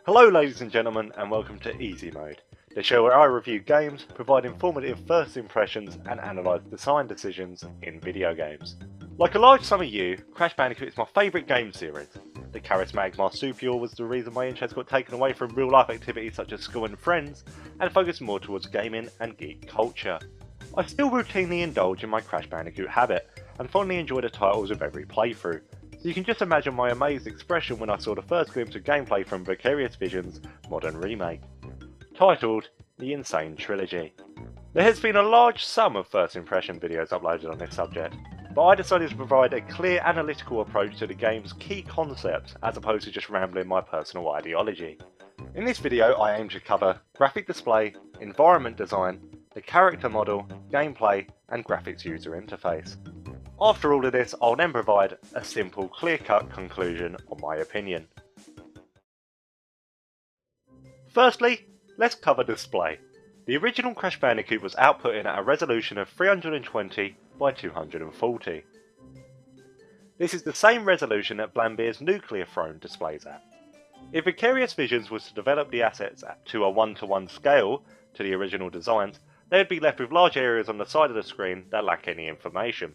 Hello ladies and gentlemen, and welcome to Easy Mode, the show where I review games, provide informative first impressions and analyse design decisions in video games. Like a large sum of you, Crash Bandicoot is my favourite game series. The charismatic marsupial was the reason my interest got taken away from real life activities such as school and friends, and focused more towards gaming and geek culture. I still routinely indulge in my Crash Bandicoot habit, and fondly enjoy the titles of every playthrough. So you can just imagine my amazed expression when I saw the first glimpse of gameplay from Vicarious Vision's modern remake, titled the NSane Trilogy. There has been a large sum of first impression videos uploaded on this subject, but I decided to provide a clear analytical approach to the game's key concepts as opposed to just rambling my personal ideology. In this video I aim to cover graphic display, environment design, the character model, gameplay and graphics user interface. After all of this, I'll then provide a simple, clear-cut conclusion on my opinion. Firstly, let's cover display. The original Crash Bandicoot was outputting at a resolution of 320 by 240. This is the same resolution that Blambeer's Nuclear Throne displays at. If Vicarious Visions was to develop the assets to a 1-to-1 scale to the original designs, they would be left with large areas on the side of the screen that lack any information.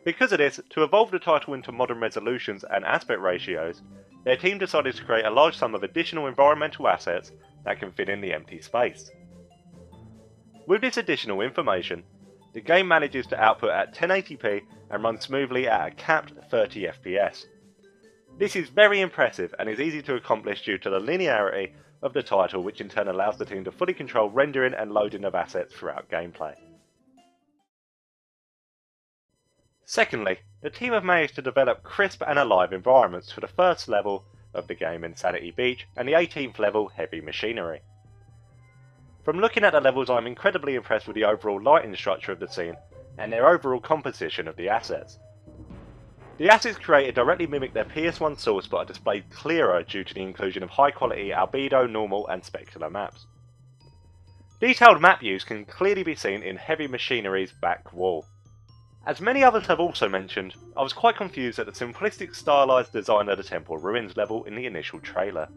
Because of this, to evolve the title into modern resolutions and aspect ratios, their team decided to create a large sum of additional environmental assets that can fit in the empty space. With this additional information, the game manages to output at 1080p and run smoothly at a capped 30 FPS. This is very impressive and is easy to accomplish due to the linearity of the title, which in turn allows the team to fully control rendering and loading of assets throughout gameplay. Secondly, the team have managed to develop crisp and alive environments for the first level of the game, Insanity Beach, and the 18th level, Heavy Machinery. From looking at the levels, I'm incredibly impressed with the overall lighting structure of the scene and their overall composition of the assets. The assets created directly mimic their PS1 source but are displayed clearer due to the inclusion of high quality albedo, normal and specular maps. Detailed map use can clearly be seen in Heavy Machinery's back wall. As many others have also mentioned, I was quite confused at the simplistic stylized design of the Temple Ruins level in the initial trailer.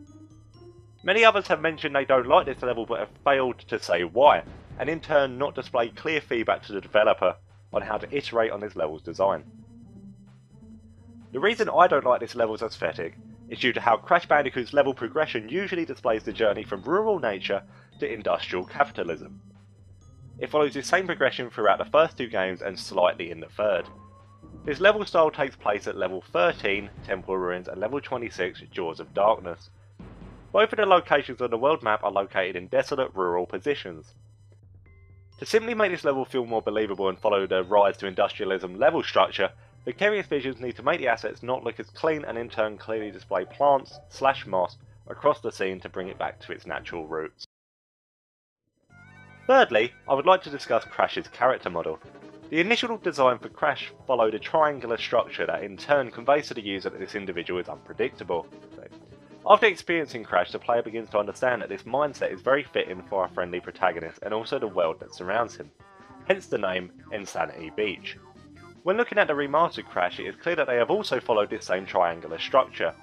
Many others have mentioned they don't like this level but have failed to say why, and in turn not display clear feedback to the developer on how to iterate on this level's design. The reason I don't like this level's aesthetic is due to how Crash Bandicoot's level progression usually displays the journey from rural nature to industrial capitalism. It follows the same progression throughout the first two games and slightly in the third. This level style takes place at level 13, Temple Ruins, and level 26, Jaws of Darkness. Both of the locations on the world map are located in desolate rural positions. To simply make this level feel more believable and follow the rise to industrialism level structure, Vicarious Visions need to make the assets not look as clean and in turn clearly display plants/moss across the scene to bring it back to its natural roots. Thirdly, I would like to discuss Crash's character model. The initial design for Crash followed a triangular structure that in turn conveys to the user that this individual is unpredictable. After experiencing Crash, the player begins to understand that this mindset is very fitting for our friendly protagonist and also the world that surrounds him, hence the name Insanity Beach. When looking at the remastered Crash, it is clear that they have also followed this same triangular structure.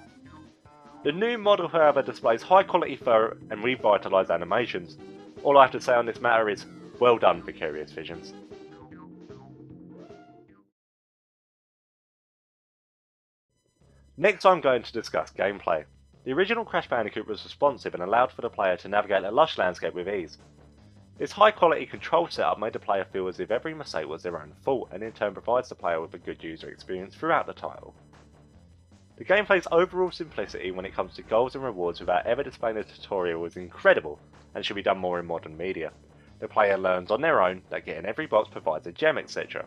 The new model however displays high quality fur and revitalised animations. All I have to say on this matter is, well done Vicarious Visions. Next I'm going to discuss gameplay. The original Crash Bandicoot was responsive and allowed for the player to navigate a lush landscape with ease. This high quality control setup made the player feel as if every mistake was their own fault and in turn provides the player with a good user experience throughout the title. The gameplay's overall simplicity when it comes to goals and rewards without ever displaying a tutorial is incredible and should be done more in modern media. The player learns on their own that getting every box provides a gem, etc.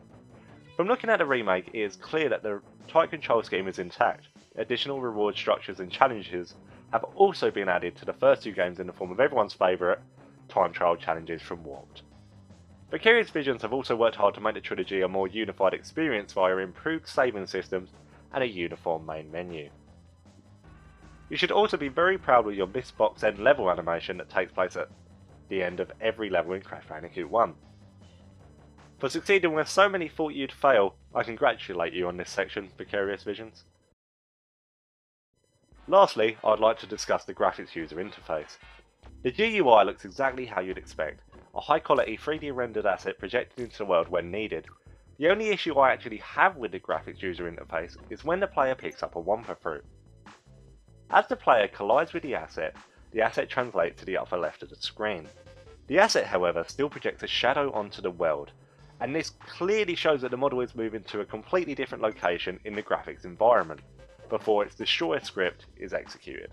From looking at the remake, it is clear that the tight control scheme is intact. Additional reward structures and challenges have also been added to the first two games in the form of everyone's favourite time trial challenges from Warped. Vicarious Visions have also worked hard to make the trilogy a more unified experience via improved saving systems and a uniform main menu. You should also be very proud of your missed box end level animation that takes place at the end of every level in Crash Bandicoot 1. For succeeding where so many thought you'd fail, I congratulate you on this section, Vicarious Visions. Lastly, I'd like to discuss the graphics user interface. The GUI looks exactly how you'd expect, a high quality 3D rendered asset projected into the world when needed. The only issue I actually have with the graphics user interface is when the player picks up a Wumpa fruit. As the player collides with the asset translates to the upper left of the screen. The asset, however, still projects a shadow onto the world, and this clearly shows that the model is moving to a completely different location in the graphics environment, before its destroy script is executed.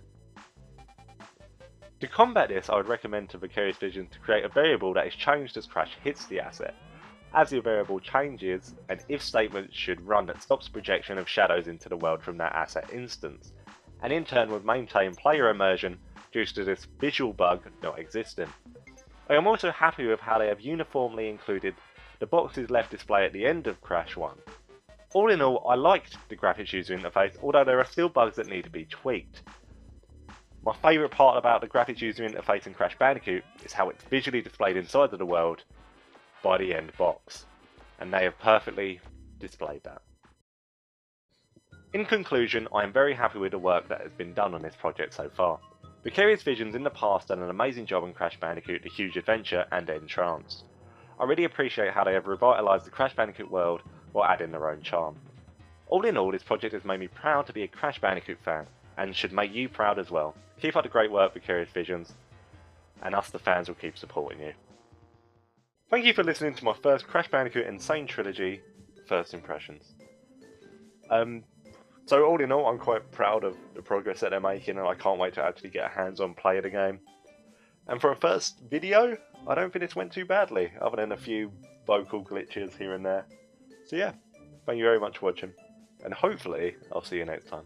To combat this, I would recommend to Vicarious Visions to create a variable that is changed as Crash hits the asset. As the variable changes, an if statement should run that stops projection of shadows into the world from that asset instance, and in turn would maintain player immersion due to this visual bug not existing. I am also happy with how they have uniformly included the boxes left display at the end of Crash 1. All in all, I liked the graphics user interface, although there are still bugs that need to be tweaked. My favourite part about the graphics user interface in Crash Bandicoot is how it's visually displayed inside of the world by the end box, and they have perfectly displayed that. In conclusion, I am very happy with the work that has been done on this project so far. Vicarious Visions in the past done an amazing job on Crash Bandicoot The Huge Adventure and Entranced. I really appreciate how they have revitalised the Crash Bandicoot world while adding their own charm. All in all, this project has made me proud to be a Crash Bandicoot fan, and should make you proud as well. Keep up the great work, Vicarious Visions, and us the fans will keep supporting you. Thank you for listening to my first Crash Bandicoot NSane Trilogy first impressions. So all in all, I'm quite proud of the progress that they're making, and I can't wait to actually get a hands-on play of the game. And for a first video, I don't think this went too badly, other than a few vocal glitches here and there. So yeah, thank you very much for watching, and hopefully I'll see you next time.